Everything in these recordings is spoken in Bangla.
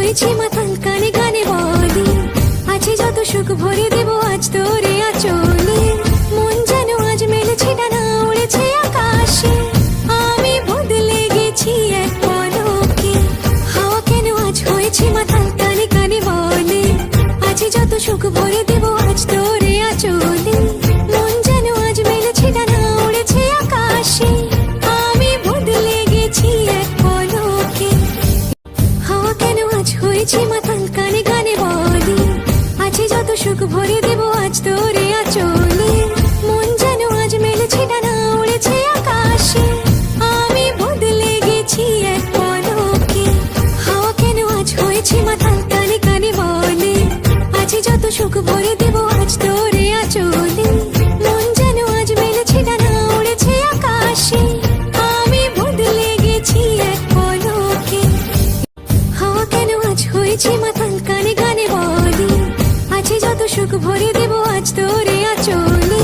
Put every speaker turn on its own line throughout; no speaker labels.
হয়েছি মাতাল কানে গানে বলি, আছে যত সুখ ভরে দেব আজ তোরে আঁচলে। মন যেন আজ মেলেছে ডানা উড়েছে আকাশে, আমি বদলে গেছি এক পলকে। হাওয়া কেন আজ হয়েছে মাতাল কানে কানে বলে, আছে যত সুখ ভরে দেব আজ তোরে আঁচলে। মন যেন আজ মেলেছে ডানা উড়েছে আকাশে, আমি বদলে গেছি এক পলকে। হাওয়া কেন আজ হয়েছে মাতাল কানে গানে বলি, আছে যত সুখ ভরে দেব আজ তোরে আঁচলে। মন যেন আজ মেলেছে ডানা উড়েছে আকাশে, আমি বদলে গেছি এক পলকে। হাওয়া কেন আজ হয়েছে মাতাল কানে কানে বলে, আছে যত সুখ ভরে দেব আজ তোরে আঁচলে। মন যেন আজ মেলেছে ডানা উড়েছে আকাশে, আমি বদলে গেছি এক পলকে। হাওয়া কেন আজ হয়েছে মাতাল কানে গানে বলি, আছে যত সুখ ভরে দেব আজ তোরে আঁচলে।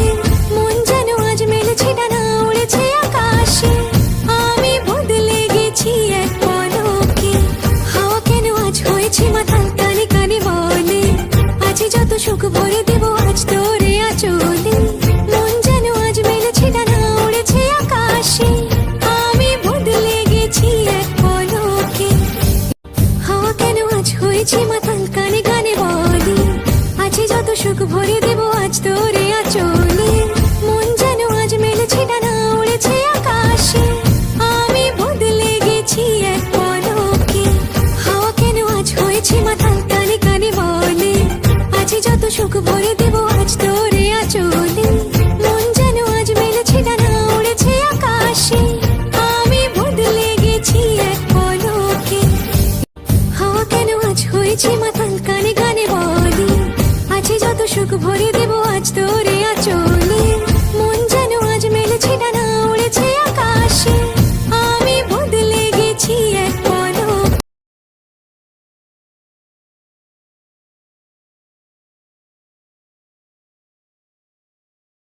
মন যেন আজ মেলেছে ডানা উড়েছে আকাশে, আমি বদলে গেছি এক পলকে। হাওয়া কেন আজ হয়েছে মাতাল কানে কানে বলে, আছে যত সুখ ভরে দেব আজ তোরে আঁচলে। মন যেন আজ মেলেছে ডানা উড়েছে আকাশে, আমি বদলে গেছি এক পলকে। হাওয়া কেন আজ হয়েছে মাতাল কানে গানে বলি, আছে যত সুখ ভরে দেব আজ তোরে আঁচলে। মন যেন আজ মেলেছে ডানা উড়েছে আকাশে, আমি বদলে গেছি এক পলকে। হাওয়া কেন আজ হয়েছে মাতাল কানে কানে বলে, আছে যত সুখ ভরে দেব আজ তোরে আঁচলে। মন যেন আজ মেলেছে ডানা উড়েছে আকাশে, আমি বদলে গেছি এক পলকে। হাওয়া কেন আজ হয়েছে মাতাল কানে গানে বলি, আছে যত সুখ ভরে